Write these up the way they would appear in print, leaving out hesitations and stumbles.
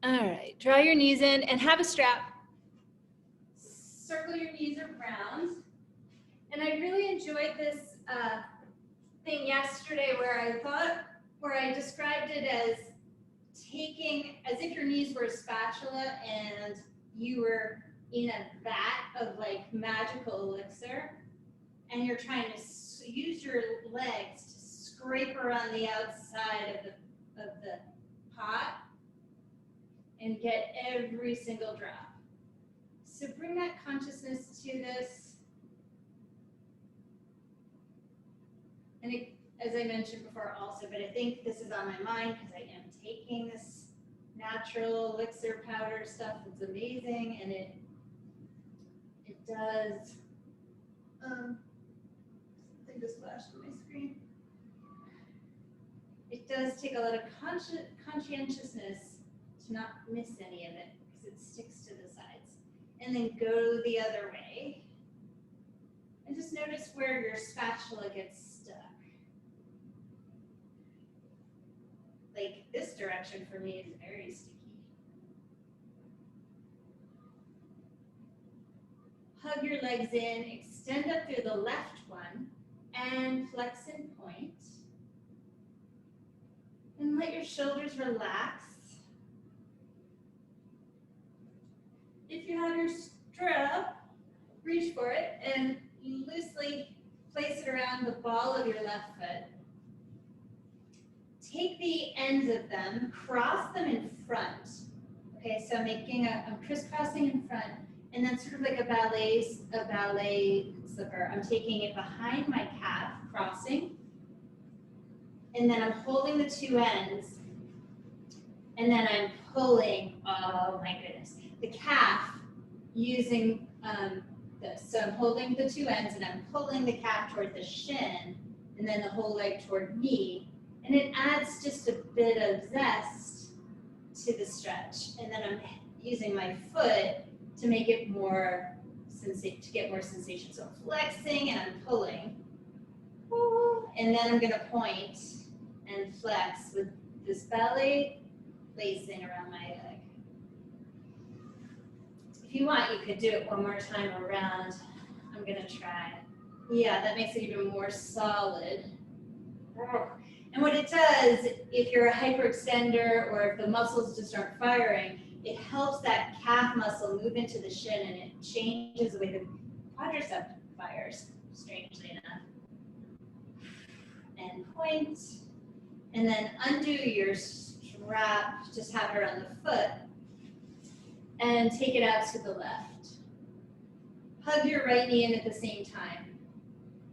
All right, draw your knees in and have a strap. Circle your knees around. And I really enjoyed this thing yesterday where I described it as taking, as if your knees were a spatula and you were in a vat of like magical elixir, and you're trying to use your legs to scrape around the outside of the pot and get every single drop. So bring that consciousness to this. And it, as I mentioned before also, but I think this is on my mind because I am taking this natural elixir powder stuff. It's amazing, and it does, something just flashed on my screen. It does take a lot of conscientiousness to not miss any of it because it sticks to the sides. And then go the other way. And just notice where your spatula gets stuck. Like this direction for me is very sticky. Hug your legs in, extend up through the left one, and flex and point. And let your shoulders relax. If you have your strap, reach for it and loosely place it around the ball of your left foot. Take the ends of them, cross them in front. Okay, so I'm crisscrossing in front, and then sort of like a ballet slipper. I'm taking it behind my calf, crossing, and then I'm holding the two ends, and then I'm pulling, oh my goodness, the calf using this. So I'm holding the two ends, and I'm pulling the calf toward the shin, and then the whole leg toward me. And it adds just a bit of zest to the stretch. And then I'm using my foot to make it more to get more sensation. So I'm flexing and I'm pulling. And then I'm gonna point and flex with this ballet lacing around my leg. If you want, you could do it one more time around. I'm gonna try. Yeah, that makes it even more solid. And what it does, if you're a hyperextender or if the muscles just aren't firing, it helps that calf muscle move into the shin, and it changes the way the quadricep fires, strangely enough. And point, and then undo your strap, just have it around the foot, and take it out to the left. Hug your right knee in at the same time,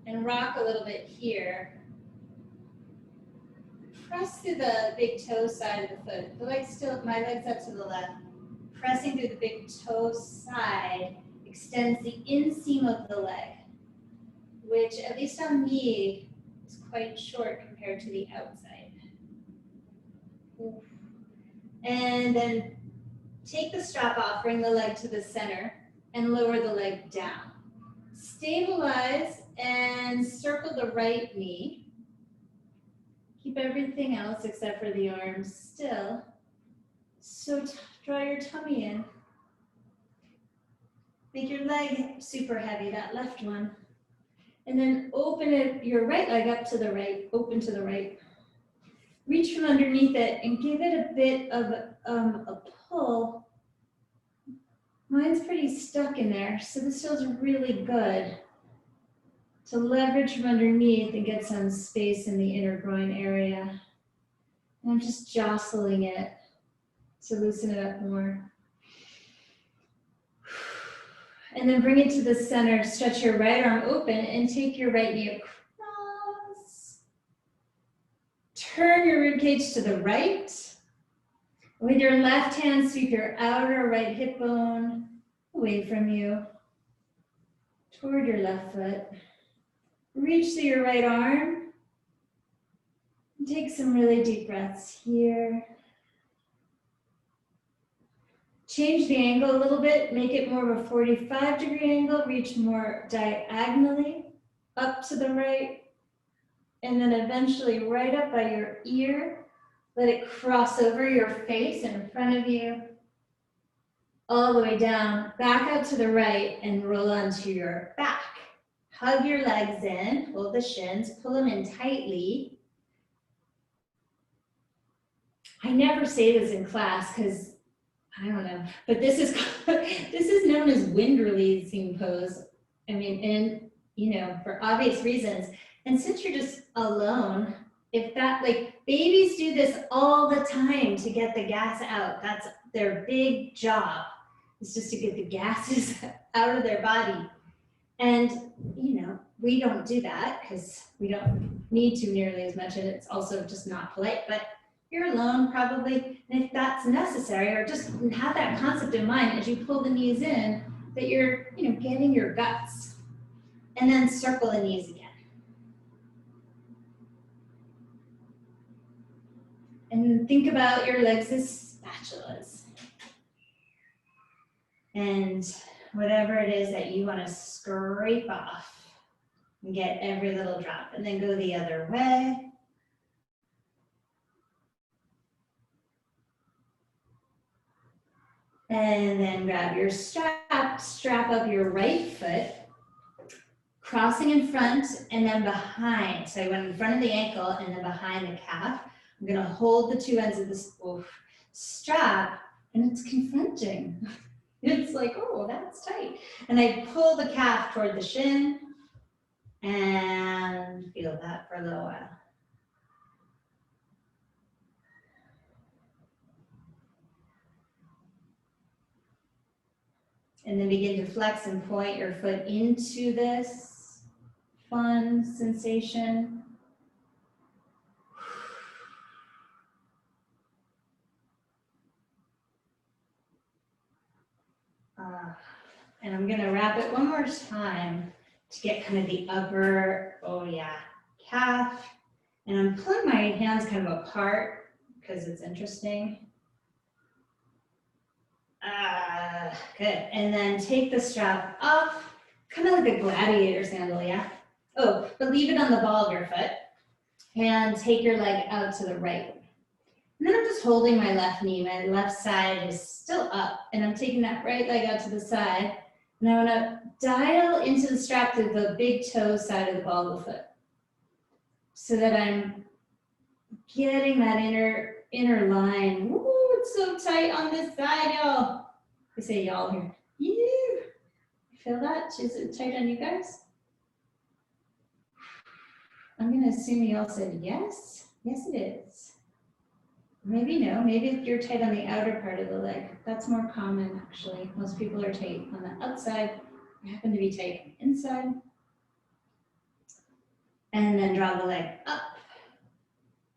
and rock a little bit here. Press through the big toe side of the foot. The leg's still, my leg's up to the left. Pressing through the big toe side extends the inseam of the leg, which at least on me is quite short compared to the outside. And then take the strap off, bring the leg to the center, and lower the leg down. Stabilize and circle the right knee. Keep everything else except for the arms still. So draw your tummy in. Make your leg super heavy, that left one. And then open your right leg up to the right, open to the right. Reach from underneath it and give it a bit of a pull. Mine's pretty stuck in there, so this feels really good. To leverage from underneath and get some space in the inner groin area. And I'm just jostling it to loosen it up more. And then bring it to the center, stretch your right arm open and take your right knee across. Turn your ribcage to the right. With your left hand, sweep your outer right hip bone away from you, toward your left foot. Reach through your right arm. Take some really deep breaths here. Change the angle a little bit, make it more of a 45-degree angle, reach more diagonally up to the right, and then eventually right up by your ear Let it cross over your face in front of you, all the way down, back out to the right, and roll onto your back. Hug your legs in, hold the shins, pull them in tightly. I never say this in class because I don't know, but this is this is known as wind releasing pose. I mean, and you know, for obvious reasons. And since you're just alone, if that, like, babies do this all the time to get the gas out. That's their big job, is just to get the gases out of their body. And, you know, we don't do that because we don't need to nearly as much, and it's also just not polite. But you're alone probably, and if that's necessary, or just have that concept in mind as you pull the knees in, that you're, you know, getting your guts. And then circle the knees again. And think about your legs as spatulas. And whatever it is that you want to scrape off and get every little drop. And then go the other way. And then grab your strap, strap up your right foot, crossing in front and then behind. So I went in front of the ankle and then behind the calf. I'm gonna hold the two ends of this strap, and it's confronting. It's like, oh, that's tight. And I pull the calf toward the shin and feel that for a little while. And then begin to flex and point your foot into this fun sensation. And I'm gonna wrap it one more time to get kind of the upper, oh yeah, calf. And I'm pulling my hands kind of apart because it's interesting. Good. And then take the strap off, kind of like a gladiator sandal, yeah? Oh, but leave it on the ball of your foot and take your leg out to the right. And then I'm just holding my left knee. My left side is still up, and I'm taking that right leg out to the side. And I want to dial into the strap to the big toe side of the ball of the foot, so that I'm getting that inner line. Woo, it's so tight on this side, y'all. I say y'all here. You feel that? Is it tight on you guys? I'm going to assume you all said yes. Yes, it is. Maybe no, maybe you're tight on the outer part of the leg. That's more common, actually. Most people are tight on the outside. I happen to be tight on the inside. And then draw the leg up.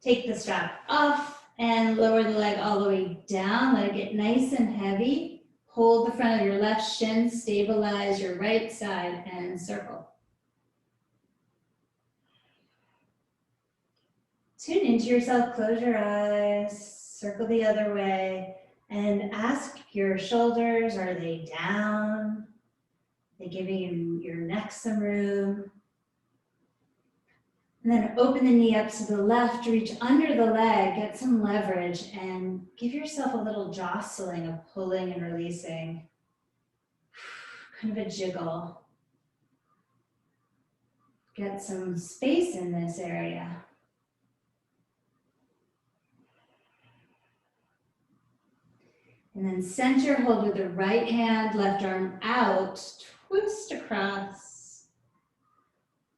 Take the strap off and lower the leg all the way down. Let it get nice and heavy. Hold the front of your left shin, stabilize your right side, and circle. Tune into yourself, close your eyes, circle the other way, and ask your shoulders, are they down? Are they giving your neck some room? And then open the knee up to the left, reach under the leg, get some leverage, and give yourself a little jostling of pulling and releasing. Kind of a jiggle. Get some space in this area. And then center, hold with the right hand, left arm out, twist across.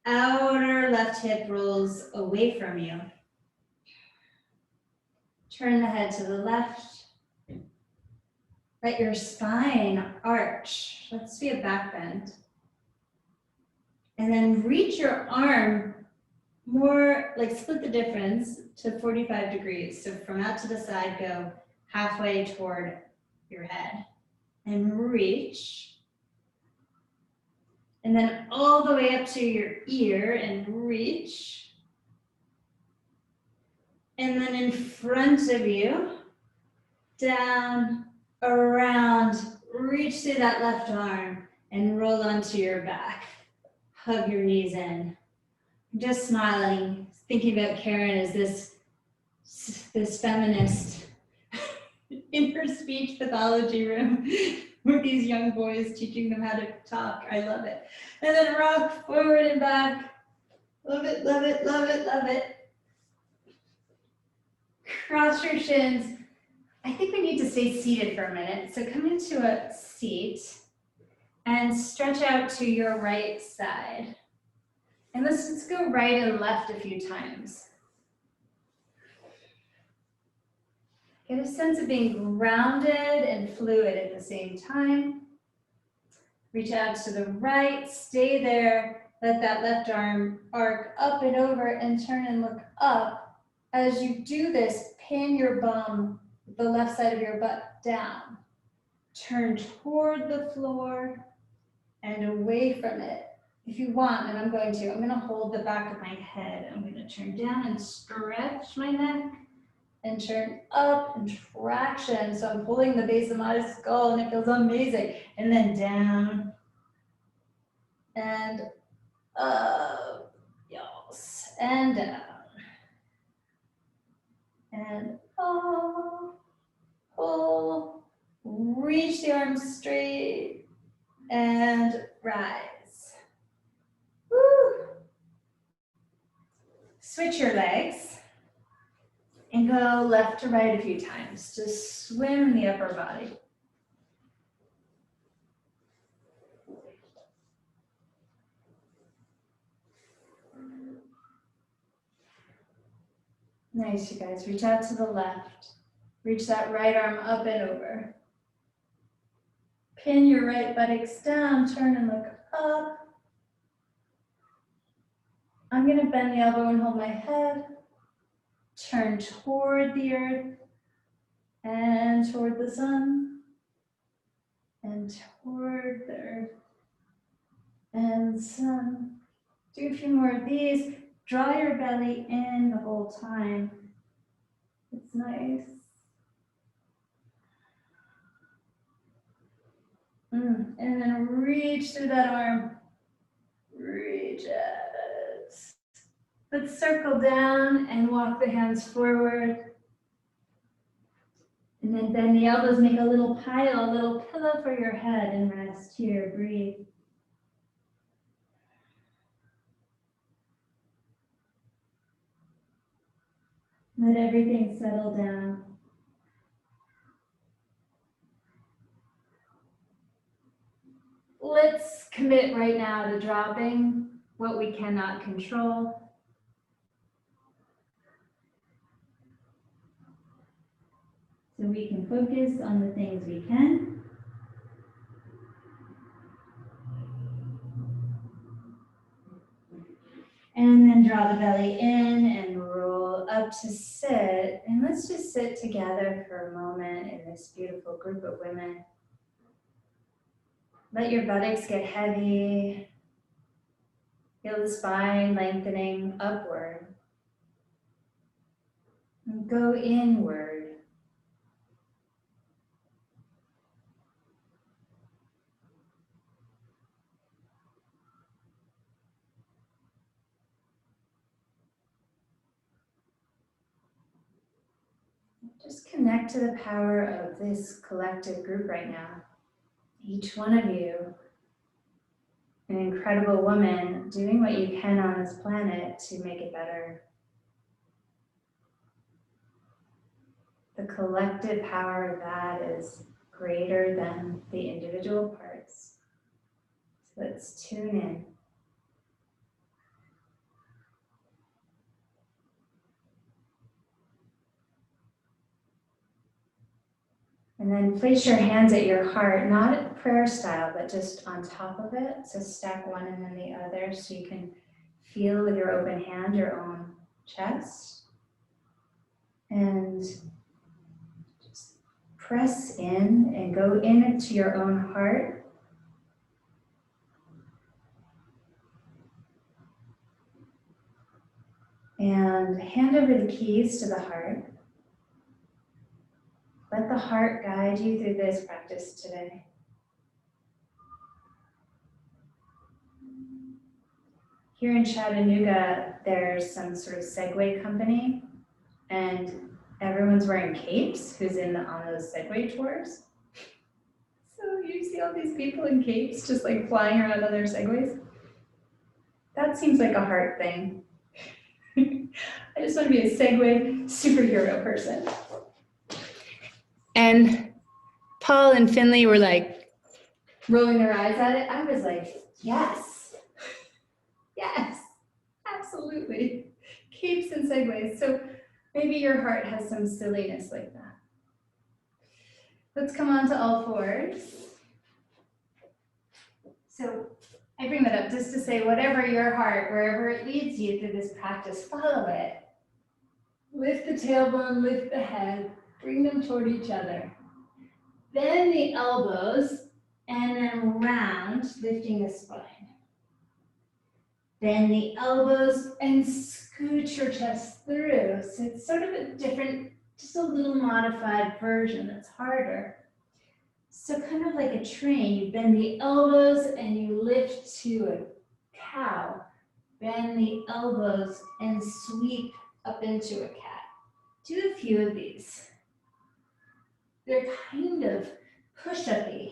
Outer left hip rolls away from you. Turn the head to the left. Let your spine arch. Let's be a back bend. And then reach your arm more, like split the difference to 45 degrees. So from out to the side, go halfway toward your head and reach. And then all the way up to your ear and reach. And then in front of you, down, around, reach through that left arm and roll onto your back. Hug your knees in. Just smiling, thinking about Karen as this this feminist in her speech pathology room with these young boys teaching them how to talk. I love it. And then rock forward and back. Love it, love it, love it, love it. Cross your shins. I think we need to stay seated for a minute. So come into a seat and stretch out to your right side. And let's just go right and left a few times. Get a sense of being grounded and fluid at the same time. Reach out to the right, stay there. Let that left arm arc up and over and turn and look up. As you do this, pin your bum, the left side of your butt down. Turn toward the floor and away from it. If you want, and I'm going to hold the back of my head. I'm going to turn down and stretch my neck and turn up and traction. So I'm pulling the base of my skull and it feels amazing. And then down and up, yes, and down. And up, pull, reach the arms straight and rise. Woo. Switch your legs and go left to right a few times. Just swim the upper body. Nice, you guys. Reach out to the left. Reach that right arm up and over. Pin your right buttocks down, turn and look up. I'm going to bend the elbow and hold my head. Turn toward the earth and toward the sun and toward the earth and sun. Do a few more of these. Draw your belly in the whole time. It's nice. And then reach through that arm. Reach it. Let's circle down and walk the hands forward. And then bend the elbows, make a little pile, a little pillow for your head and rest here, breathe. Let everything settle down. Let's commit right now to dropping what we cannot control. So we can focus on the things we can. And then draw the belly in and roll up to sit. And let's just sit together for a moment in this beautiful group of women. Let your buttocks get heavy. Feel the spine lengthening upward. And go inward. Just connect to the power of this collective group right now. Each one of you, an incredible woman doing what you can on this planet to make it better. The collective power of that is greater than the individual parts. So let's tune in. And then place your hands at your heart, not at prayer style, but just on top of it. So stack one and then the other so you can feel with your open hand your own chest. And just press in and go into your own heart. And hand over the keys to the heart. Let the heart guide you through this practice today. Here in Chattanooga, there's some sort of Segway company and everyone's wearing capes who's on those Segway tours. So you see all these people in capes just like flying around on their Segways. That seems like a heart thing. I just want to be a Segway superhero person. And Paul and Finley were like rolling their eyes at it. I was like, yes, yes, absolutely. Capes and Segways. So maybe your heart has some silliness like that. Let's come on to all fours. So I bring that up just to say, whatever your heart, wherever it leads you through this practice, follow it. Lift the tailbone, lift the head, bring them toward each other. Bend the elbows and then round, lifting the spine. Bend the elbows and scoot your chest through. So it's sort of a different, just a little modified version that's harder. So kind of like a train, you bend the elbows and you lift to a cow. Bend the elbows and sweep up into a cat. Do a few of these. They're kind of push-up-y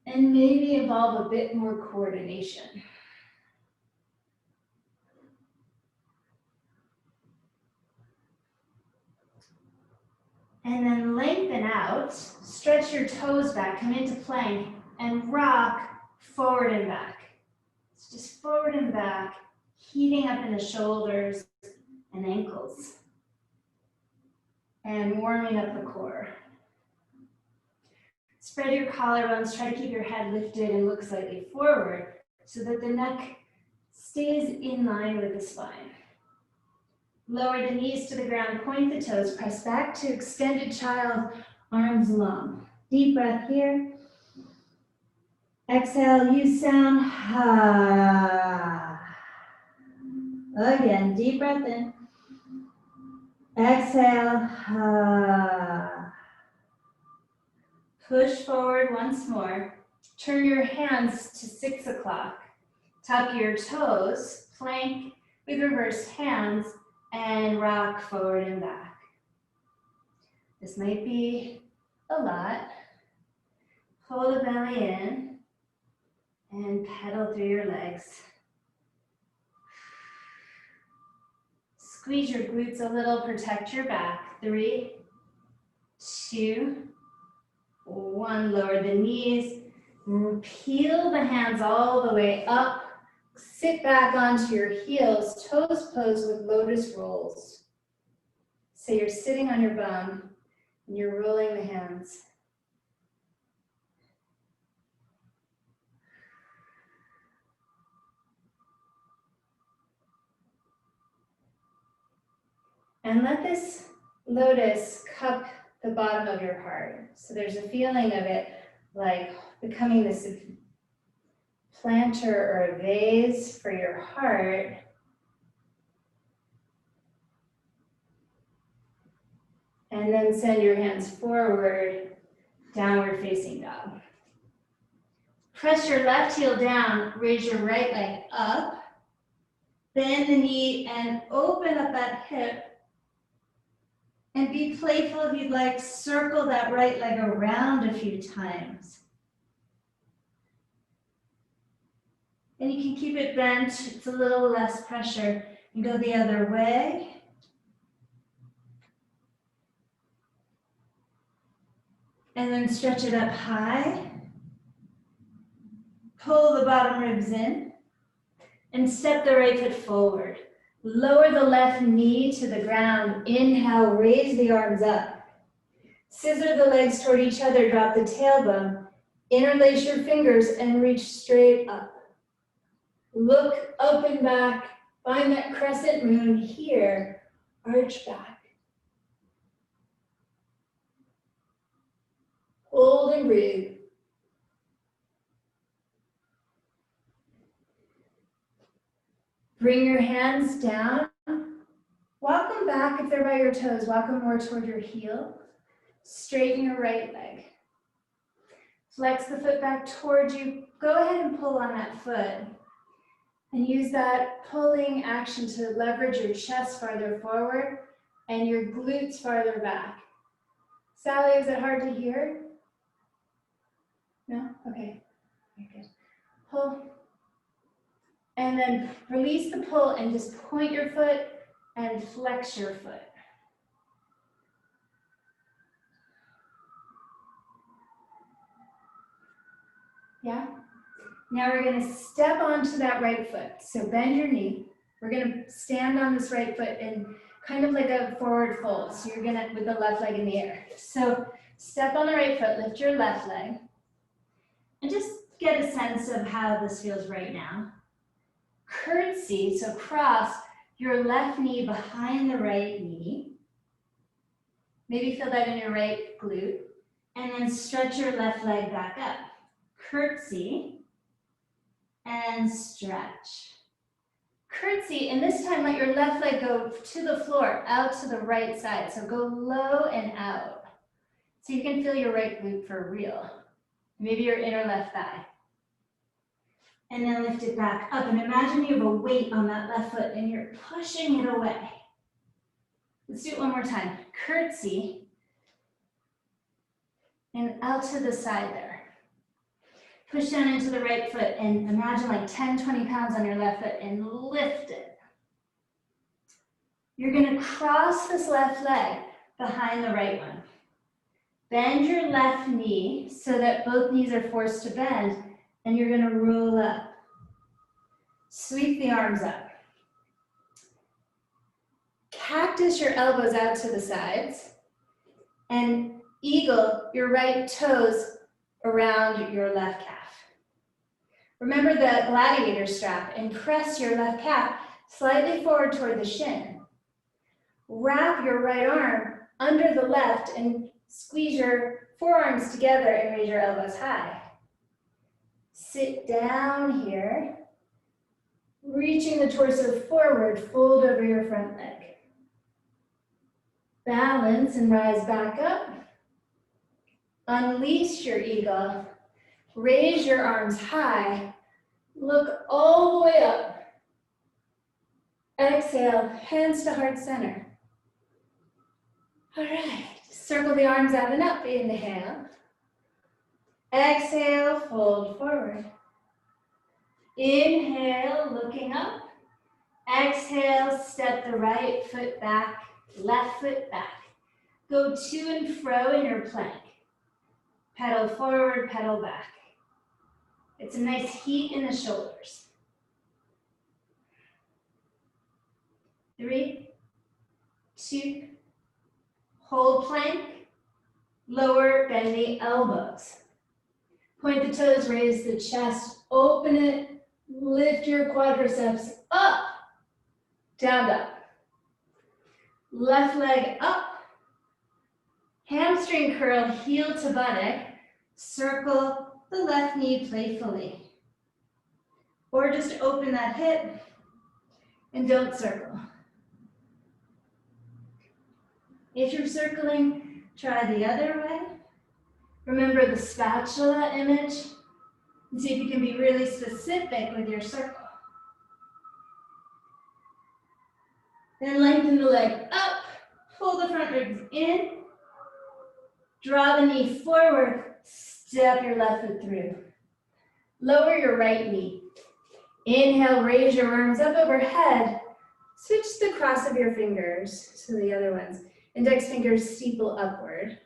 and maybe involve a bit more coordination. And then lengthen out, stretch your toes back, come into plank, and rock forward and back. So just forward and back, heating up in the shoulders and ankles, and warming up the core. Spread your collarbones, try to keep your head lifted and look slightly forward so that the neck stays in line with the spine. Lower the knees to the ground, point the toes, press back to extended child, arms long. Deep breath here. Exhale, you sound ha. Again, deep breath in. Exhale, ha. Push forward once more. Turn your hands to 6 o'clock. Tuck your toes, plank with reversed hands, and rock forward and back. This might be a lot. Pull the belly in and pedal through your legs. Squeeze your glutes a little, protect your back. 3, 2, 1. Lower the knees, peel the hands all the way up. Sit back onto your heels, toes pose with lotus rolls. So you're sitting on your bum and you're rolling the hands. And let this lotus cup the bottom of your heart. So there's a feeling of it like becoming this planter or a vase for your heart. And then send your hands forward, downward facing dog. Press your left heel down, raise your right leg up, bend the knee and open up that hip. And be playful if you'd like, circle that right leg around a few times. And you can keep it bent, it's a little less pressure. And go the other way. And then stretch it up high. Pull the bottom ribs in. And step the right foot forward. Lower the left knee to the ground. Inhale, raise the arms up. Scissor the legs toward each other, drop the tailbone. Interlace your fingers and reach straight up. Look up and back. Find that crescent moon here. Arch back. Hold and breathe. Bring your hands down. Walk them back if they're by your toes. Walk them more toward your heel. Straighten your right leg. Flex the foot back towards you. Go ahead and pull on that foot. And use that pulling action to leverage your chest farther forward and your glutes farther back. Sally, is it hard to hear? No? Okay. Very good. Pull. And then release the pull and just point your foot and flex your foot. Yeah? Now we're going to step onto that right foot. So bend your knee. We're going to stand on this right foot in kind of like a forward fold. So you're going to, with the left leg in the air. So step on the right foot, lift your left leg. And just get a sense of how this feels right now. Curtsy, so cross your left knee behind the right knee. Maybe feel that in your right glute. And then stretch your left leg back up. Curtsy. And stretch. Curtsy, and this time let your left leg go to the floor, out to the right side. So go low and out. So you can feel your right glute for real. Maybe your inner left thigh. And then lift it back up. And imagine you have a weight on that left foot and you're pushing it away. Let's do it one more time. Curtsy. And out to the side there. Push down into the right foot and imagine like 10, 20 pounds on your left foot and lift it. You're going to cross this left leg behind the right one. Bend your left knee so that both knees are forced to bend, and you're going to roll up. Sweep the arms up. Cactus your elbows out to the sides, and eagle your right toes around your left calf. Remember the gladiator strap and press your left calf slightly forward toward the shin. Wrap your right arm under the left and squeeze your forearms together and raise your elbows high. Sit down here, reaching the torso forward, fold over your front leg. Balance and rise back up. Unleash your eagle. Raise your arms high. Look all the way up. Exhale, hands to heart center. All right, circle the arms out and up. Inhale. Exhale, fold forward. Inhale, looking up. Exhale, step the right foot back, left foot back. Go to and fro in your plank. Pedal forward, pedal back. It's a nice heat in the shoulders. 3, 2, hold plank, lower, bend the elbows. Point the toes, raise the chest, open it, lift your quadriceps up, down, up. Left leg up, hamstring curl, heel to buttock, circle the left knee playfully. Or just open that hip and don't circle. If you're circling, try the other way. Remember the spatula image and see if you can be really specific with your circle. Then lengthen the leg up, pull the front ribs in, draw the knee forward, step your left foot through. Lower your right knee. Inhale, raise your arms up overhead. Switch the cross of your fingers to the other ones. Index fingers steeple upward.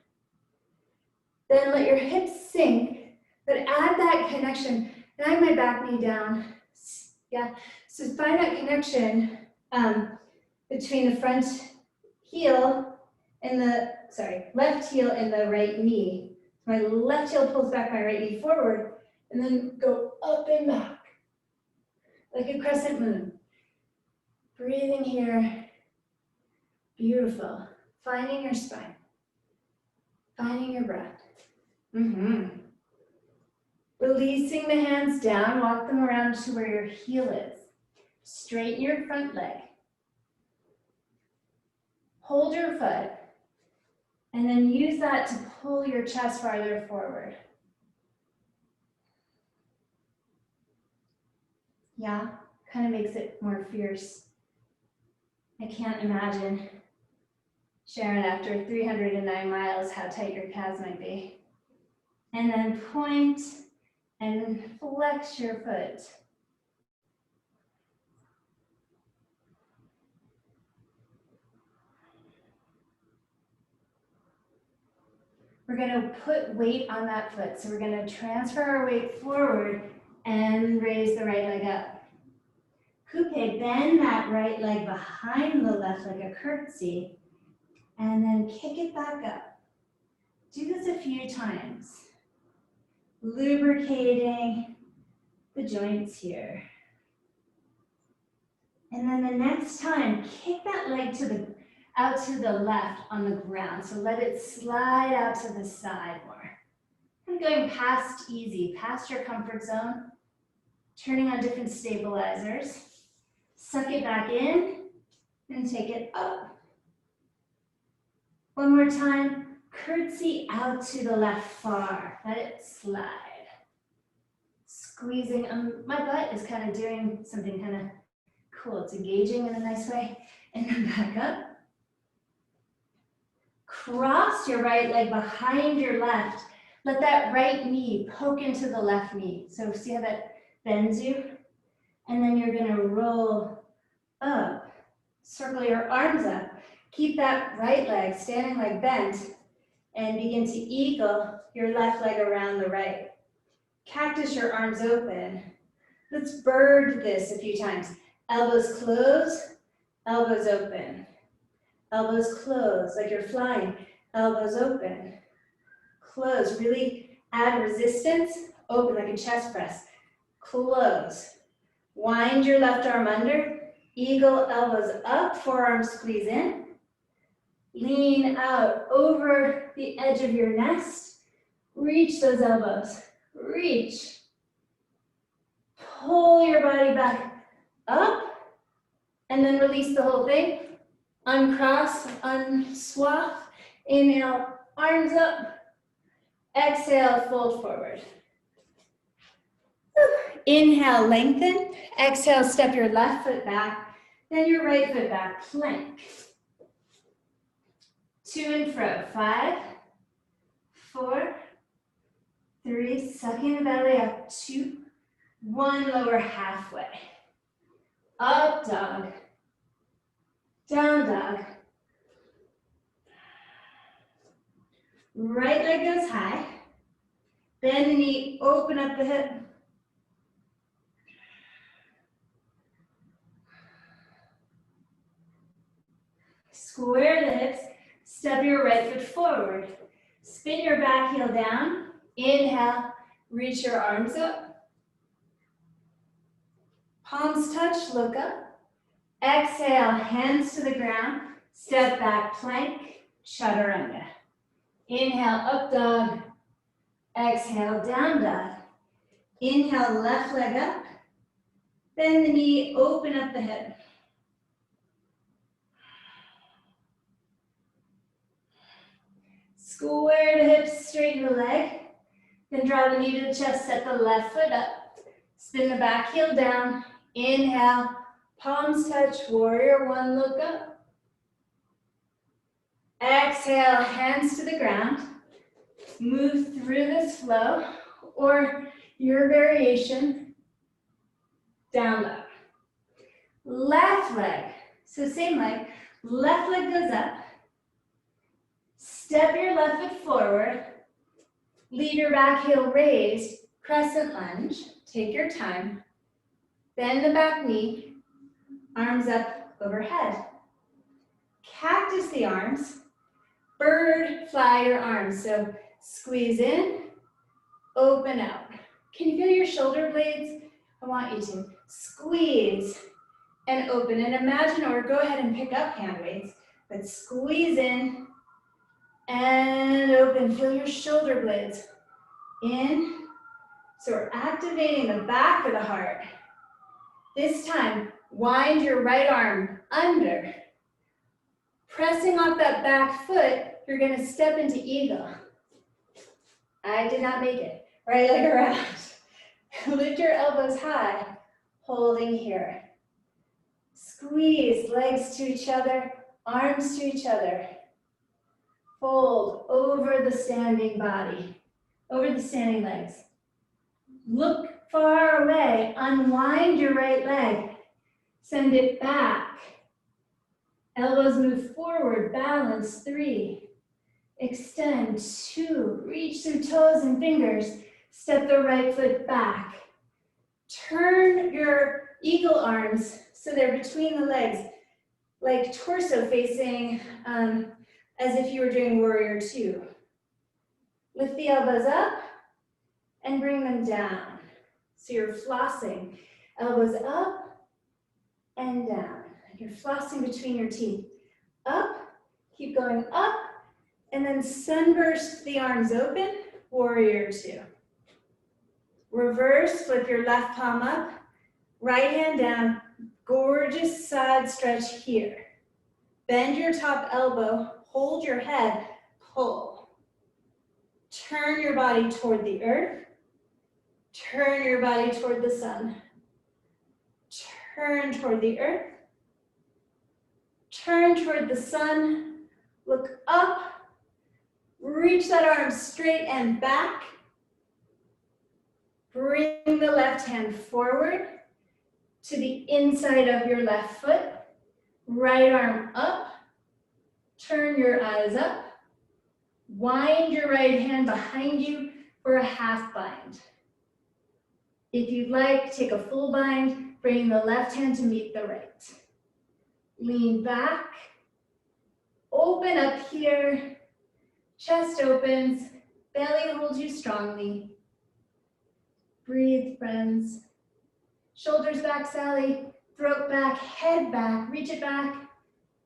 Then let your hips sink, but add that connection. Drag my back knee down. Yeah, so find that connection between the front heel and left heel and the right knee. My left heel pulls back my right knee forward and then go up and back like a crescent moon. Breathing here. Beautiful. Finding your spine. Finding your breath. Releasing the hands down, walk them around to where your heel is. Straighten your front leg. Hold your foot, and then use that to pull your chest farther forward. Yeah, Kind of makes it more fierce. I can't imagine, Sharon, after 309 miles, how tight your calves might be. And then point and flex your foot. We're going to put weight on that foot. So we're going to transfer our weight forward and raise the right leg up. Coupe, bend that right leg behind the left leg, a curtsy, and then kick it back up. Do this a few times, lubricating the joints here. And then the next time, kick that leg out to the left on the ground. So let it slide out to the side more. And going past easy, past your comfort zone, turning on different stabilizers. Suck it back in and take it up. One more time, curtsy out to the left far. Let it slide. Squeezing, my butt is kind of doing something kind of cool. It's engaging in a nice way. And then back up. Cross your right leg behind your left. Let that right knee poke into the left knee. So see how that bends you? And then you're gonna roll up. Circle your arms up. Keep that right leg, standing leg bent, and begin to eagle your left leg around the right. Cactus your arms open. Let's bird this a few times. Elbows close, elbows open. Elbows close, like you're flying. Elbows open. Close, really add resistance. Open like a chest press. Close. Wind your left arm under. Eagle, elbows up, forearms squeeze in. Lean out over the edge of your nest. Reach those elbows. Reach. Pull your body back up. And then release the whole thing. Uncross, unswath. Inhale, arms up. Exhale, fold forward. Inhale, lengthen. Exhale, step your left foot back, then your right foot back, plank. To and fro, 5, 4, 3, sucking the belly up, 2, 1, lower halfway. Up dog, down dog. Right leg goes high, bend the knee, open up the hip. Square the hips, step your right foot forward. Spin your back heel down. Inhale, reach your arms up. Palms touch, look up. Exhale, hands to the ground. Step back, plank, chaturanga. Inhale, up dog. Exhale, down dog. Inhale, left leg up. Bend the knee, open up the hip. Square the hips, straighten the leg. Then draw the knee to the chest, set the left foot up. Spin the back heel down. Inhale, palms touch, warrior one, look up. Exhale, hands to the ground. Move through this flow, or your variation, down dog. Left leg, so same leg, left leg goes up. Step your left foot forward, leave your back heel raised, crescent lunge, take your time. Bend the back knee, arms up overhead. Cactus the arms, bird fly your arms. So squeeze in, open out. Can you feel your shoulder blades? I want you to squeeze and open, and imagine, or go ahead and pick up hand weights, but squeeze in and open. Feel your shoulder blades in. So we're activating the back of the heart. This time, wind your right arm under. Pressing off that back foot, you're gonna step into eagle. I did not make it. Right leg around. Lift your elbows high, holding here. Squeeze legs to each other, arms to each other. Fold over the standing body, over the standing legs. Look far away, unwind your right leg. Send it back. Elbows move forward, balance, 3. Extend, 2. Reach through toes and fingers. Step the right foot back. Turn your eagle arms so they're between the legs, like torso facing, as if you were doing warrior 2. Lift the elbows up and bring them down. So you're flossing, elbows up and down. You're flossing between your teeth. Up, keep going up, and then sunburst the arms open, warrior 2. Reverse, flip your left palm up, right hand down, gorgeous side stretch here. Bend your top elbow, hold your head, pull. Turn your body toward the earth. Turn your body toward the sun. Turn toward the earth. Turn toward the sun. Look up. Reach that arm straight and back. Bring the left hand forward to the inside of your left foot. Right arm up. Turn your eyes up. Wind your right hand behind you for a half bind. If you'd like, take a full bind, bring the left hand to meet the right. Lean back. Open up here. Chest opens. Belly holds you strongly. Breathe, friends. Shoulders back, Sally. Throat back, head back. Reach it back.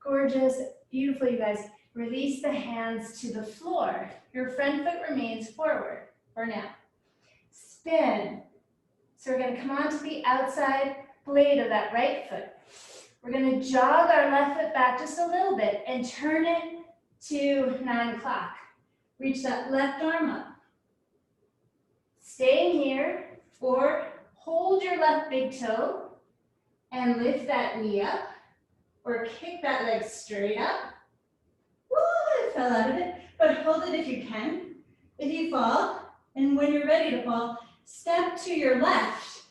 Gorgeous. Beautiful, you guys. Release the hands to the floor. Your front foot remains forward for now. Spin. So we're going to come onto the outside blade of that right foot. We're going to jog our left foot back just a little bit and turn it to 9 o'clock. Reach that left arm up. Staying here, or hold your left big toe and lift that knee up, or kick that leg straight up. Woo, I fell out of it, but hold it if you can. If you fall, and when you're ready to fall, step to your left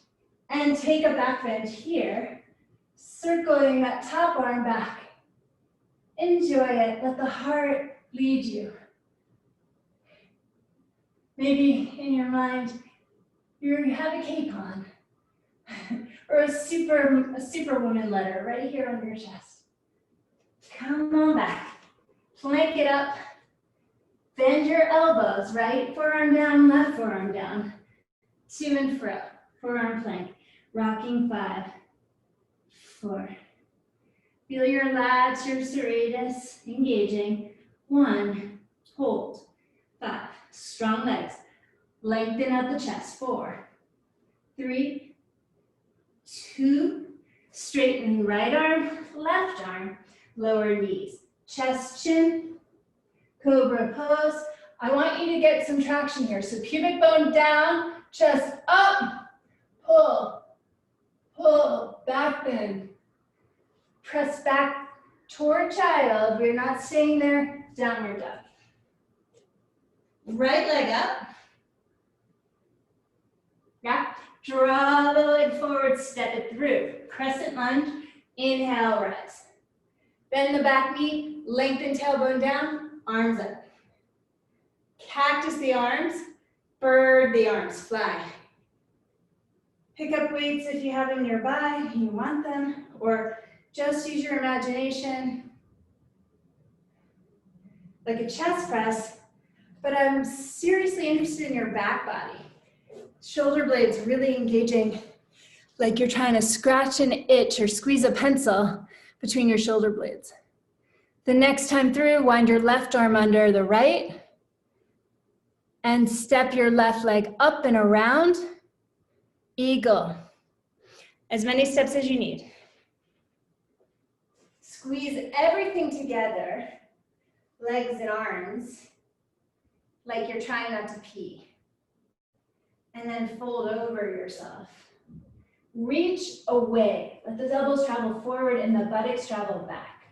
and take a back bend here, circling that top arm back. Enjoy it, let the heart lead you. Maybe in your mind, you have a cape on, or a superwoman letter right here on your chest. Come on back, plank it up, bend your elbows, right forearm down, left forearm down, to and fro, forearm plank, rocking 5, 4. Feel your lats, your serratus engaging. 1, hold, 5, strong legs. Lengthen out the chest. 4, 3, 2, straighten right arm, left arm, lower knees. Chest, chin, cobra pose. I want you to get some traction here. So pubic bone down, chest up, pull, pull, back bend. Press back toward child. We're not staying there, downward dog. Right leg up. Yeah, draw the leg forward, step it through. Crescent lunge, inhale, rise. Bend the back knee, lengthen tailbone down, arms up. Cactus the arms, bird the arms, fly. Pick up weights if you have them nearby, you want them, or just use your imagination. Like a chest press, but I'm seriously interested in your back body. Shoulder blades really engaging, like you're trying to scratch an itch or squeeze a pencil between your shoulder blades. The next time through, wind your left arm under the right and step your left leg up and around. Eagle. As many steps as you need. Squeeze everything together, legs and arms, like you're trying not to pee. And then fold over yourself. Reach away. Let those elbows travel forward and the buttocks travel back.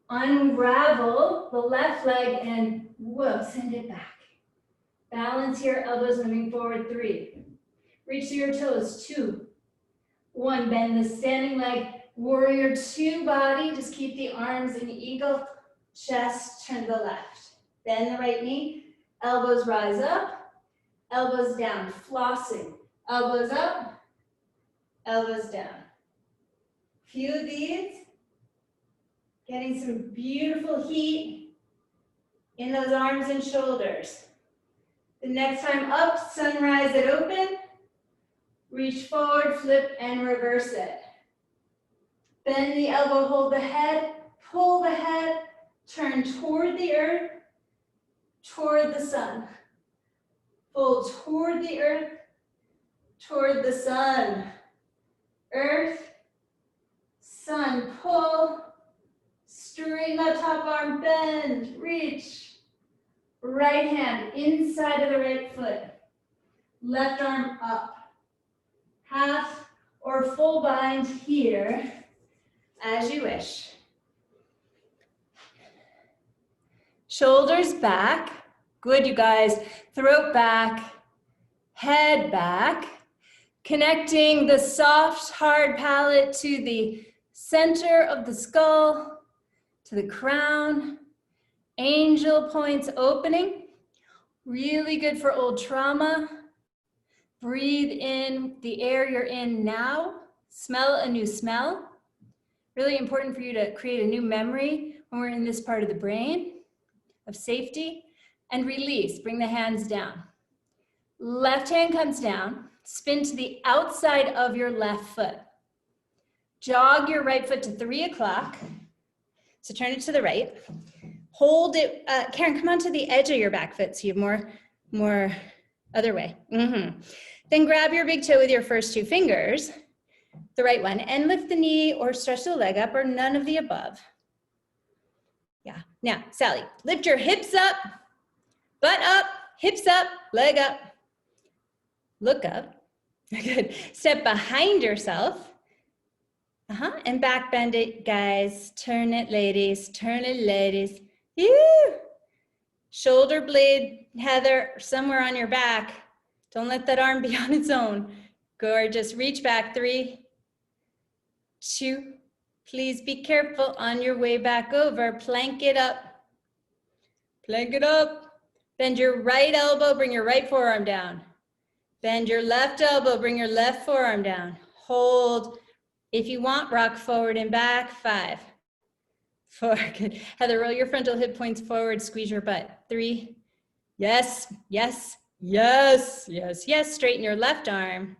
Unravel the left leg and whoa, send it back. Balance here, elbows moving forward, 3. Reach to your toes, 2. 1, bend the standing leg, warrior 2 body. Just keep the arms in eagle, chest, turn to the left. Bend the right knee, elbows rise up, elbows down, flossing. Elbows up, elbows down. Few of these, getting some beautiful heat in those arms and shoulders. The next time up, sunrise it open, reach forward, flip, and reverse it. Bend the elbow, hold the head, pull the head, turn toward the earth, toward the sun. Fold toward the earth, toward the sun. Earth, sun, pull, straighten the top arm, bend, reach. Right hand inside of the right foot. Left arm up. Half or full bind here, as you wish. Shoulders back. Good, you guys. Throat back, head back. Connecting the soft, hard palate to the center of the skull, to the crown. Angel points opening. Really good for old trauma. Breathe in the air you're in now. Smell a new smell. Really important for you to create a new memory when we're in this part of the brain of safety. And release, bring the hands down. Left hand comes down, spin to the outside of your left foot. Jog your right foot to 3 o'clock. So turn it to the right. Hold it, Karen, come onto the edge of your back foot so you have more other way. Then grab your big toe with your first 2 fingers, the right one, and lift the knee or stretch the leg up or none of the above. Yeah, now, Sally, lift your hips up, butt up, hips up, leg up. Look up. Good. Step behind yourself. And back bend it, guys. Turn it, ladies. Turn it, ladies. Shoulder blade, Heather, somewhere on your back. Don't let that arm be on its own. Gorgeous. Reach back. 3, 2. Please be careful on your way back over. Plank it up. Plank it up. Bend your right elbow, bring your right forearm down. Bend your left elbow, bring your left forearm down. Hold. If you want, rock forward and back. 5, 4, good. Heather, roll your frontal hip points forward, squeeze your butt. 3, yes, yes, yes, yes, yes. Straighten your left arm.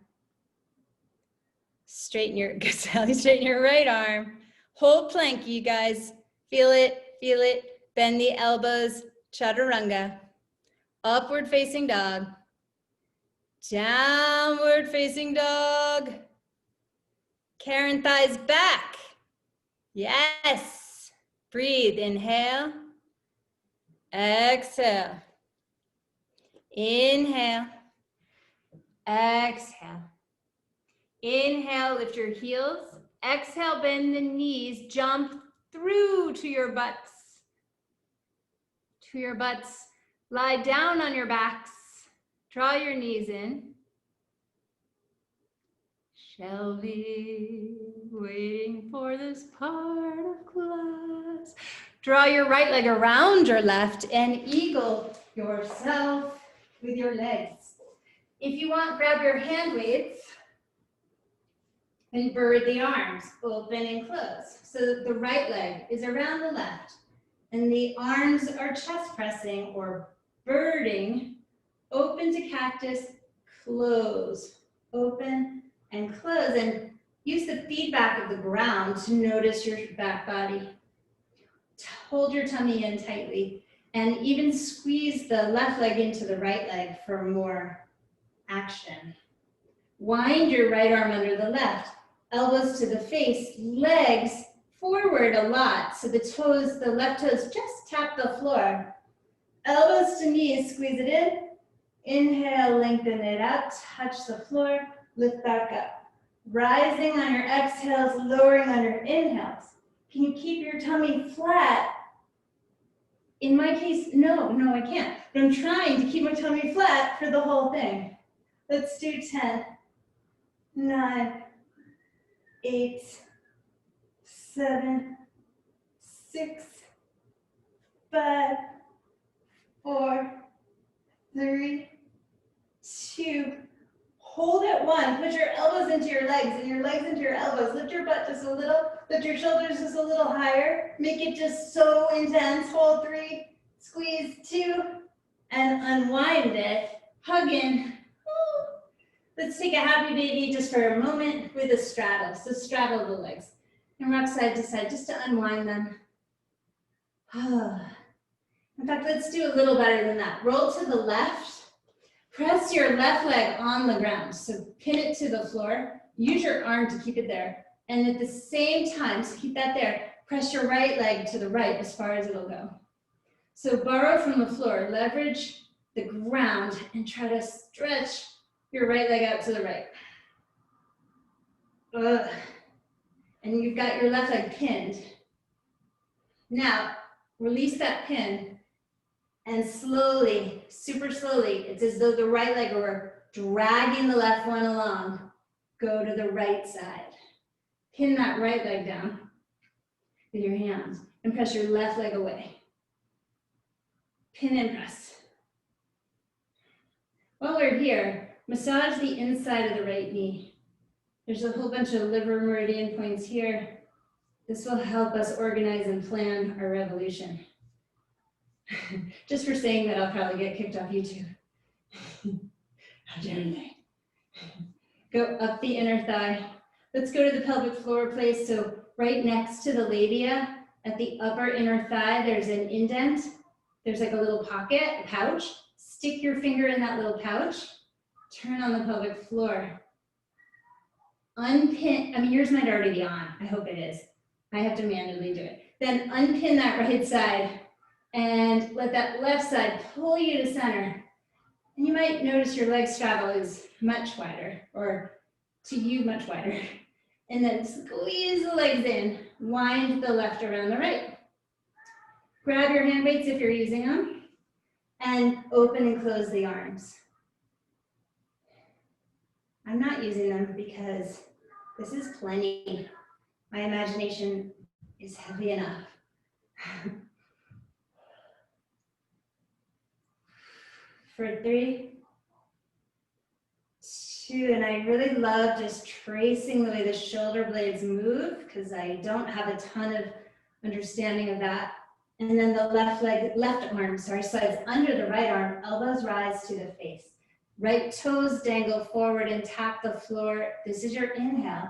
Straighten your, good, Sally, straighten your right arm. Hold plank, you guys. Feel it, feel it. Bend the elbows, chaturanga. Upward facing dog. Downward facing dog. Karen, thighs back. Yes. Breathe, inhale. Exhale. Inhale. Exhale. Inhale, lift your heels. Exhale, bend the knees. Jump through to your butts. To your butts. Lie down on your backs. Draw your knees in. Shelby, waiting for this part of class. Draw your right leg around your left and eagle yourself with your legs. If you want, grab your hand weights and bird the arms, open and close. So that the right leg is around the left and the arms are chest pressing or birding. Open to cactus, close, open and close, and use the feedback of the ground to notice your back body. Hold your tummy in tightly and even squeeze the left leg into the right leg for more action. Wind your right arm under the left, elbows to the face, legs forward a lot. So the toes, the left toes just tap the floor. Elbows to knees, squeeze it in. Inhale, lengthen it out, touch the floor, lift back up. Rising on your exhales, lowering on your inhales. Can you keep your tummy flat? In my case, no, I can't. But I'm trying to keep my tummy flat for the whole thing. Let's do 10, 9, 8, 7, 6, 5, 4, 3, 2. Hold at 1. Put your elbows into your legs and your legs into your elbows. Lift your butt just a little. Lift your shoulders just a little higher. Make it just so intense. Hold 3, squeeze 2, and unwind it. Hug in. Ooh. Let's take a happy baby just for a moment with a straddle. So straddle the legs and rock side to side just to unwind them. In fact, let's do a little better than that. Roll to the left. Press your left leg on the ground. So pin it to the floor. Use your arm to keep it there. And at the same time, so keep that there, press your right leg to the right as far as it'll go. So borrow from the floor, leverage the ground and try to stretch your right leg out to the right. And you've got your left leg pinned. Now, release that pin and slowly, super slowly, it's as though the right leg were dragging the left one along. Go to the right side. Pin that right leg down with your hands and press your left leg away. Pin and press. While we're here, massage the inside of the right knee. There's a whole bunch of liver meridian points here. This will help us organize and plan our revolution. Just for saying that, I'll probably get kicked off YouTube. How dare they? Go up the inner thigh. Let's go to the pelvic floor place. So right next to the labia, at the upper inner thigh, there's an indent. There's like a little pocket, a pouch. Stick your finger in that little pouch. Turn on the pelvic floor. Unpin, I mean, yours might already be on. I hope it is. I have to manually do it. Then unpin that right side and let that left side pull you to center. And you might notice your leg straddle is much wider, or to you, much wider. And then squeeze the legs in, wind the left around the right. Grab your hand weights if you're using them, and open and close the arms. I'm not using them because this is plenty. My imagination is heavy enough. For 3, 2, and I really love just tracing the way the shoulder blades move because I don't have a ton of understanding of that. And then the left arm slides under the right arm, elbows rise to the face. Right toes dangle forward and tap the floor. This is your inhale.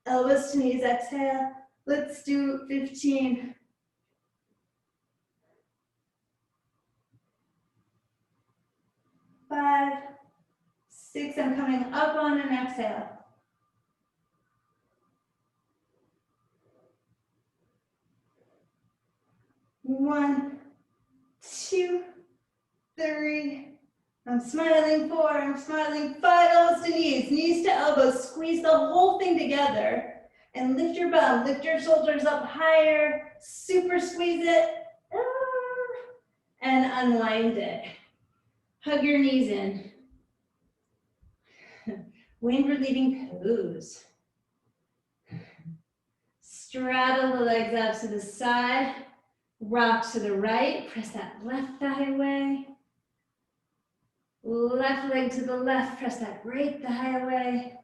Elbows to knees, exhale. Let's do 15. 5, 6, I'm coming up on an exhale. 1, 2, 3. I'm smiling 4, I'm smiling 5, elbows to knees to elbows. Squeeze the whole thing together and lift your bum, lift your shoulders up higher, super squeeze it, and unwind it. Hug your knees in. Wind relieving pose. Straddle the legs out to the side, rock to the right, press that left thigh away. Left leg to the left, press that right thigh away.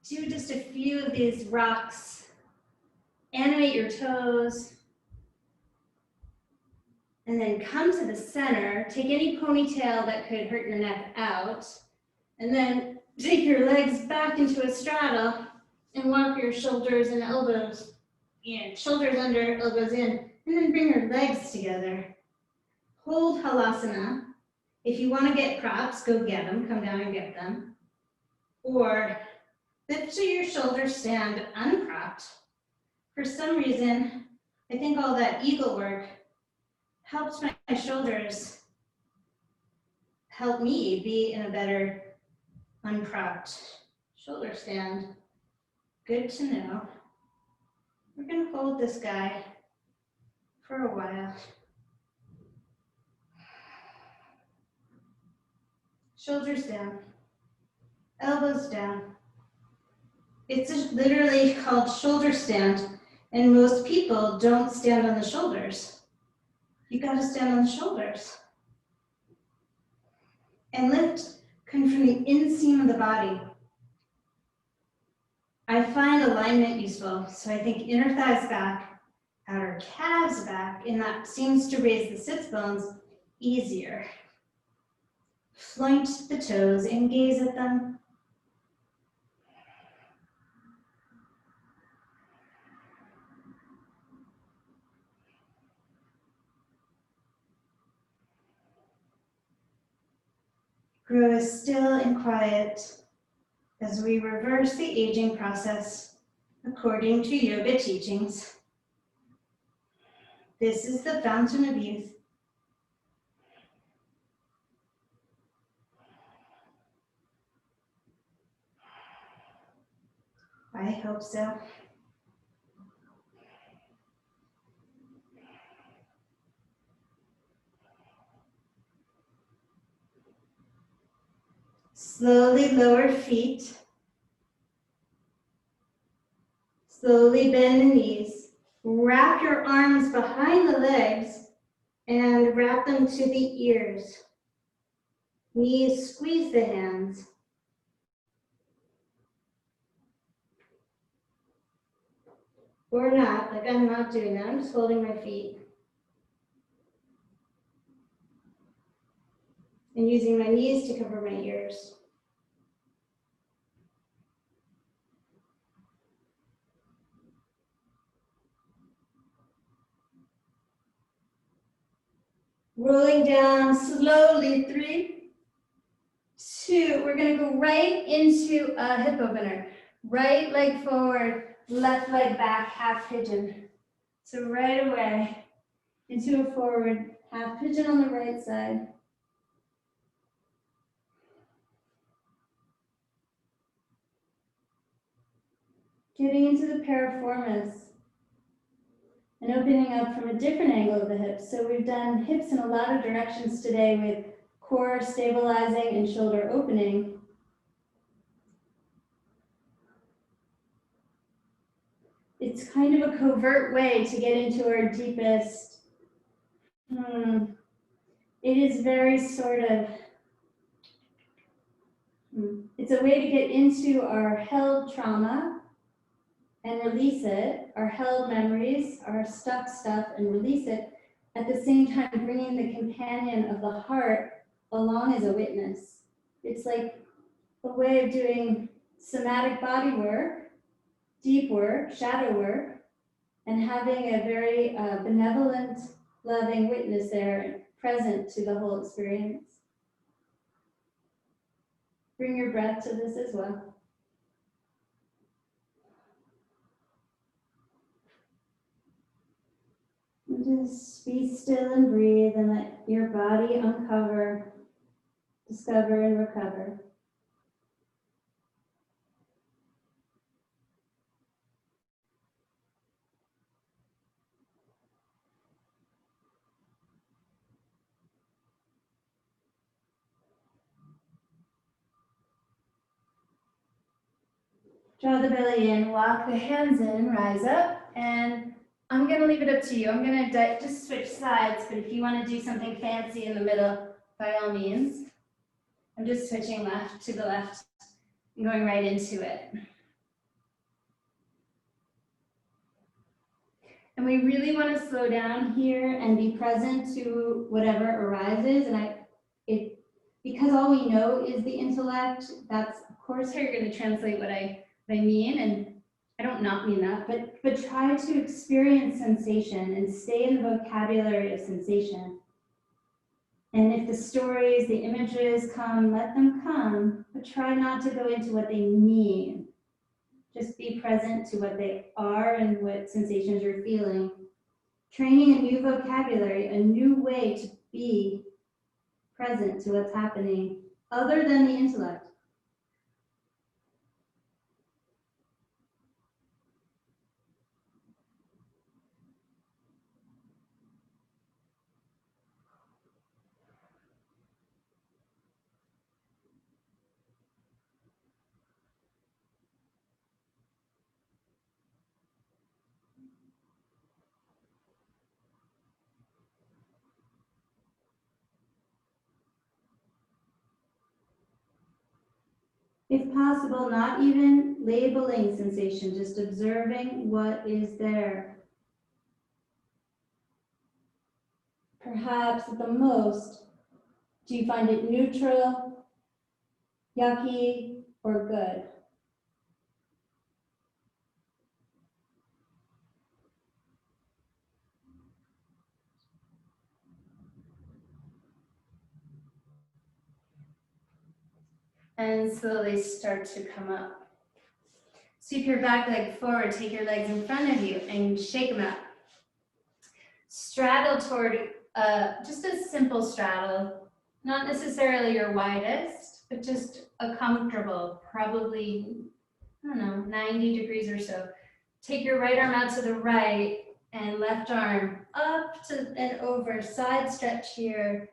Do just a few of these rocks. Animate your toes. And then come to the center. Take any ponytail that could hurt your neck out. And then take your legs back into a straddle and walk your shoulders and elbows in. Shoulders under, elbows in. And then bring your legs together. Hold halasana. If you want to get props, go get them. Come down and get them. Or lift to your shoulder stand unpropped. For some reason, I think all that eagle work helps my shoulders help me be in a better unpropped shoulder stand. Good to know. We're gonna hold this guy for a while. Shoulders down, elbows down. It's just literally called shoulder stand, and most people don't stand on the shoulders. You gotta stand on the shoulders. And lift come from the inseam of the body. I find alignment useful, so I think inner thighs back, outer calves back, and that seems to raise the sits bones easier. Point the toes and gaze at them. Grow still and quiet as we reverse the aging process according to yoga teachings. This is the fountain of youth. I hope so. Slowly lower feet. Slowly bend the knees. Wrap your arms behind the legs and wrap them to the ears. Knees squeeze the hands. Or not, like I'm not doing that. I'm just holding my feet. And using my knees to cover my ears. Rolling down slowly, 3, 2. We're gonna go right into a hip opener. Right leg forward, left leg back, half pigeon. So right away into a forward, half pigeon on the right side. Getting into the piriformis and opening up from a different angle of the hips. So we've done hips in a lot of directions today with core stabilizing and shoulder opening. It's kind of a covert way to get into our deepest. It is very sort of, it's a way to get into our held trauma and release it, our held memories, our stuck stuff, and release it. At the same time, bringing the companion of the heart along as a witness. It's like a way of doing somatic body work, deep work, shadow work, and having a very benevolent, loving witness there, present to the whole experience. Bring your breath to this as well. And just be still and breathe and let your body uncover, discover and recover. Draw the belly in, walk the hands in, rise up, and I'm gonna leave it up to you. I'm gonna just switch sides, but if you wanna do something fancy in the middle, by all means. I'm just switching left to the left and going right into it. And we really wanna slow down here and be present to whatever arises. And because all we know is the intellect, that's of course how you're gonna translate what I mean, and I don't not mean that, but try to experience sensation and stay in the vocabulary of sensation. And if the stories, the images come, let them come, but try not to go into what they mean. Just be present to what they are and what sensations you're feeling. Training a new vocabulary, a new way to be present to what's happening other than the intellect. If possible, not even labeling sensation, just observing what is there. Perhaps at the most, do you find it neutral, yucky, or good? And slowly start to come up. Sweep your back leg forward, take your legs in front of you and shake them out. Straddle toward, just a simple straddle, not necessarily your widest, but just a comfortable, probably, I don't know, 90 degrees or so. Take your right arm out to the right and left arm up to and over, side stretch here.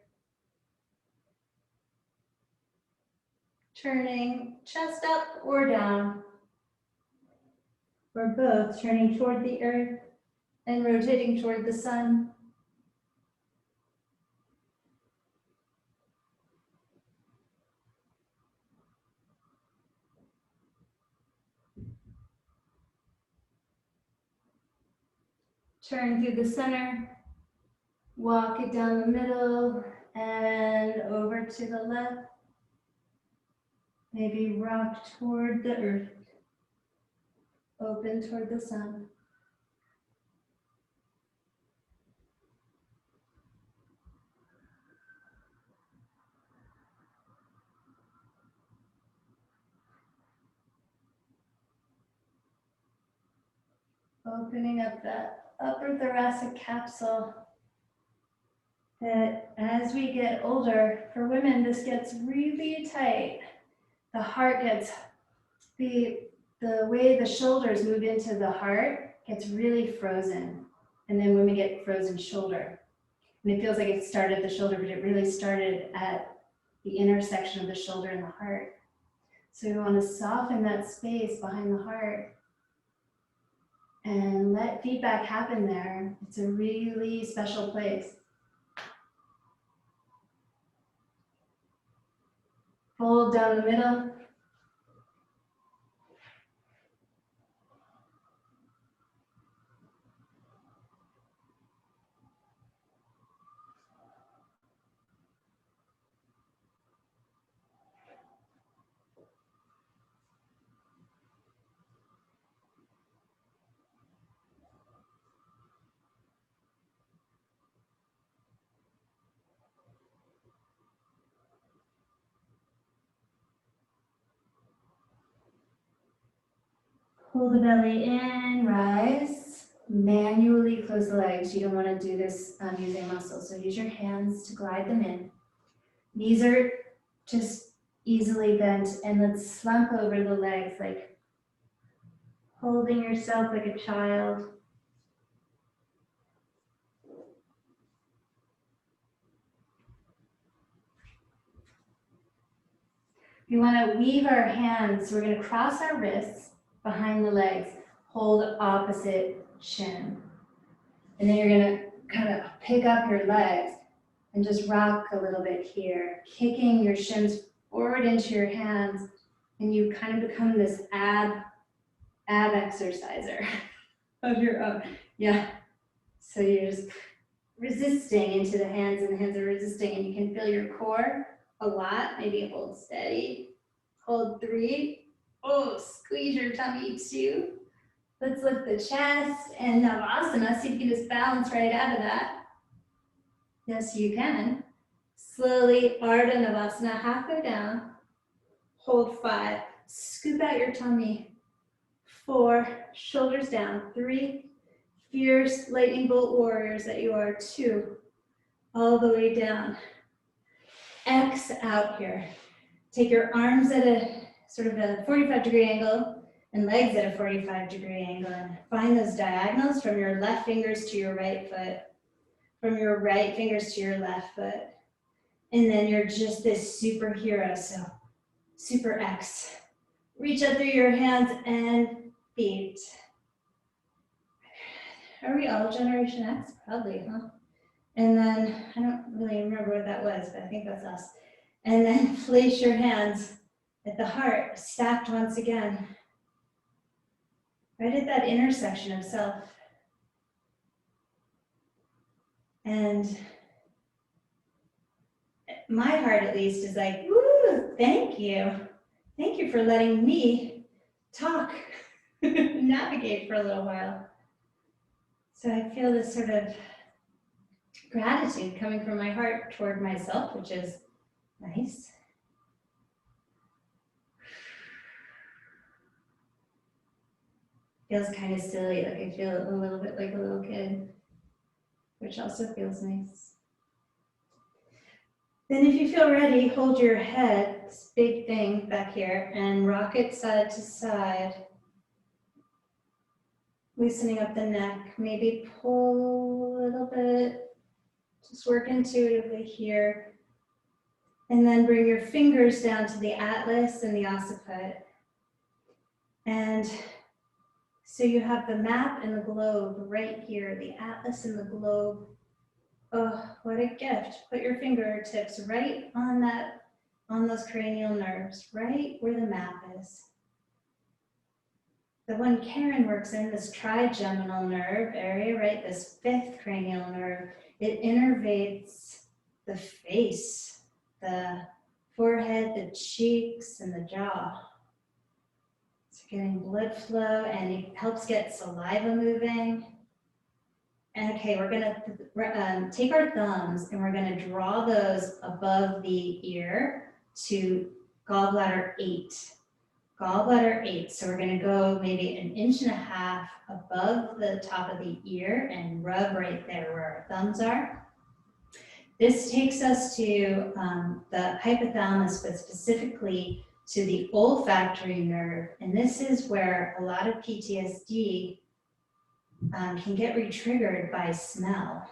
Turning chest up or down. Or both, turning toward the earth And rotating toward the sun. Turn through the center, walk it down the middle and over to the left. Maybe rock toward the earth, open toward the sun. Opening up that upper thoracic capsule. That as we get older, for women, this gets really tight. The heart gets, the way the shoulders move into the heart gets really frozen. And then women get frozen shoulder. And it feels like it started at the shoulder, but it really started at the intersection of the shoulder and the heart. So we want to soften that space behind the heart and let feedback happen there. It's a really special place. Fold down the middle. Pull the belly in, rise. Manually close the legs. You don't want to do this using muscles, so use your hands to glide them in. Knees are just easily bent, and let's slump over the legs, like holding yourself like a child. We want to weave our hands. So we're going to cross our wrists behind the legs, hold opposite shin. And then you're going to kind of pick up your legs and just rock a little bit here, kicking your shins forward into your hands, and you kind of become this ab exerciser of your own. Yeah. So you're just resisting into the hands, and the hands are resisting, and you can feel your core a lot. Maybe hold steady. Hold 3. Oh, squeeze your tummy 2. Let's lift the chest and Navasana. See if you can just balance right out of that. Yes, you can. Slowly, Ardha Navasana, halfway down. Hold 5. Scoop out your tummy. 4, shoulders down. 3, fierce lightning bolt warriors that you are. 2, all the way down. X out here. Take your arms at a sort of a 45-degree angle and legs at a 45-degree angle, and find those diagonals from your left fingers to your right foot, from your right fingers to your left foot. And then you're just this superhero, so super X. Reach up through your hands and feet. Are we all Generation X? Probably, huh? And then, I don't really remember what that was, but I think that's us. And then place your hands at the heart, stacked once again, right at that intersection of self. And my heart, at least, is like, woo, thank you. Thank you for letting me talk, navigate for a little while. So I feel this sort of gratitude coming from my heart toward myself, which is nice. Feels kind of silly, like I feel a little bit like a little kid, which also feels nice. Then if you feel ready, hold your head, this big thing back here, and rock it side to side. Loosening up the neck, maybe pull a little bit, just work intuitively here. And then bring your fingers down to the atlas and the occiput. And so you have the map and the globe right here, the atlas and the globe. Oh, what a gift. Put your fingertips right on those cranial nerves, right where the map is. The one Karen works in, this trigeminal nerve area, right? This fifth cranial nerve, it innervates the face, the forehead, the cheeks, and the jaw. So getting blood flow, and it helps get saliva moving. And okay, we're gonna take our thumbs and we're gonna draw those above the ear to gallbladder 8. Gallbladder 8, so we're going to go maybe 1.5 inches above the top of the ear and rub right there where our thumbs are. This takes us to the hypothalamus, but specifically to the olfactory nerve. And this is where a lot of PTSD can get re-triggered by smell.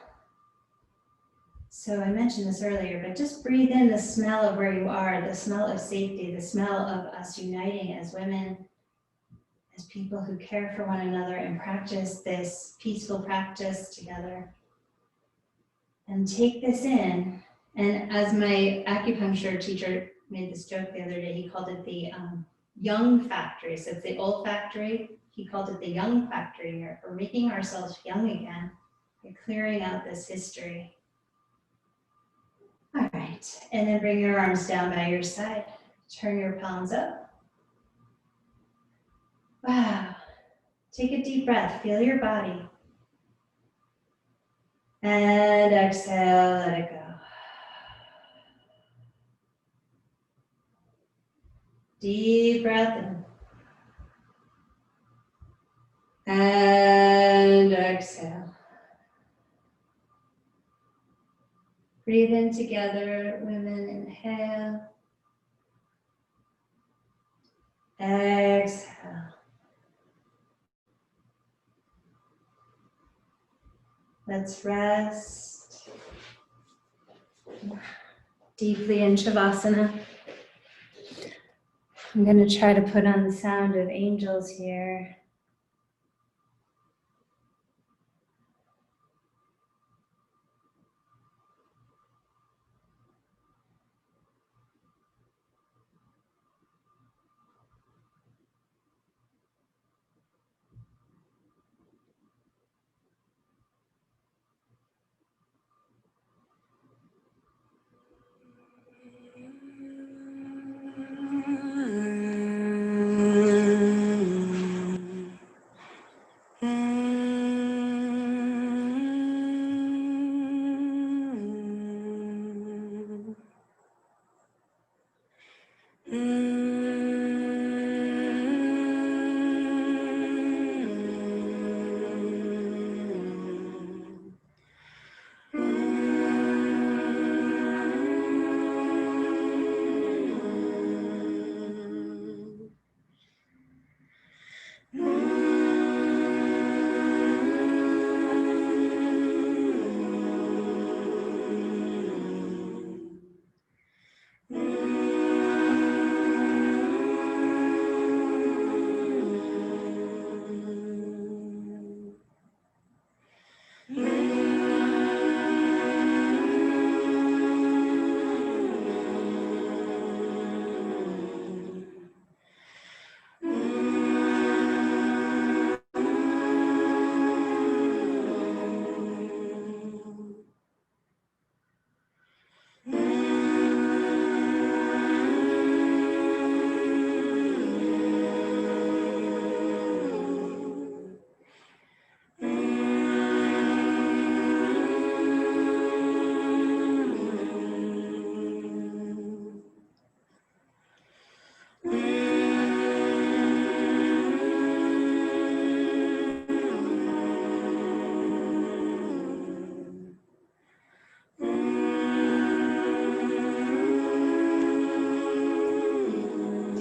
So I mentioned this earlier, but just breathe in the smell of where you are, the smell of safety, the smell of us uniting as women, as people who care for one another and practice this peaceful practice together. And take this in. And as my acupuncture teacher made this joke the other day, he called it the young factory. So it's the olfactory. He called it the young factory. We're making ourselves young again by clearing out this history. All right, and then bring your arms down by your side. Turn your palms up. Wow. Take a deep breath, feel your body. And exhale, let it go. Deep breath in. And exhale. Breathe in together, women, inhale. Exhale. Let's rest deeply in Shavasana. I'm going to try to put on the sound of angels here.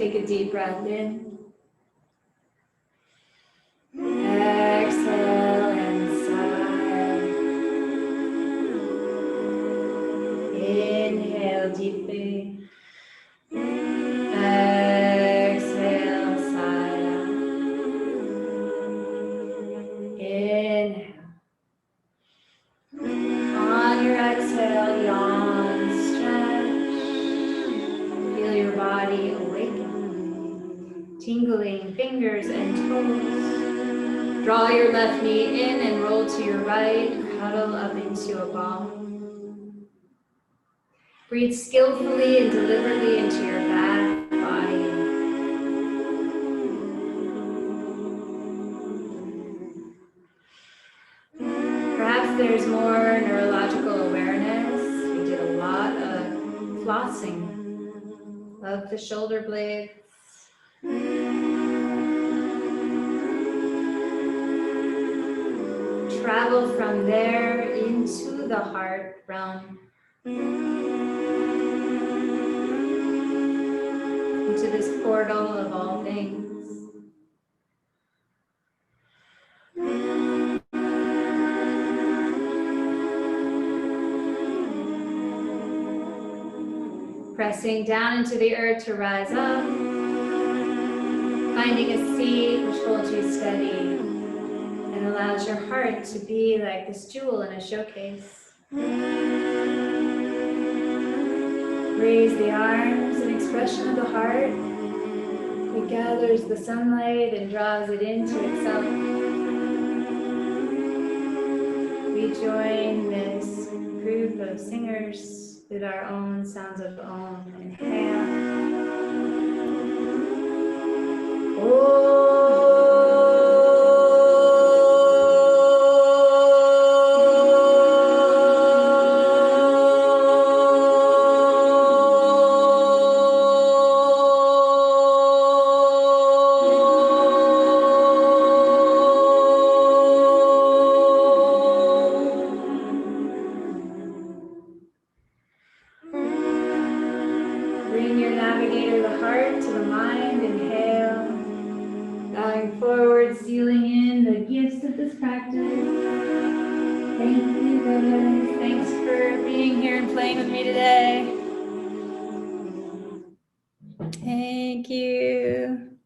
Take a deep breath in. Exhale and sigh. Inhale deeply. Exhale, sigh out. Inhale. On your exhale, yawn, stretch. Feel your body awaken. Tingling fingers and toes. Draw your left knee in and roll to your right. Cuddle up into a ball. Breathe skillfully and deliberately into your back body. Perhaps there's more neurological awareness. We did a lot of flossing of the shoulder blades. Travel from there into the heart realm. Into this portal of all things. Pressing down into the earth to rise up. Finding a seat which holds you steady and allows your heart to be like this jewel in a showcase. Raise the arms, an expression of the heart that gathers the sunlight and draws it into itself. We join this group of singers with our own sounds of Om. Inhale. Bring your navigator, the heart, to the mind. Inhale. Bowing forward, sealing in the gifts of this practice. Thank you, guys. Thanks for being here and playing with me today.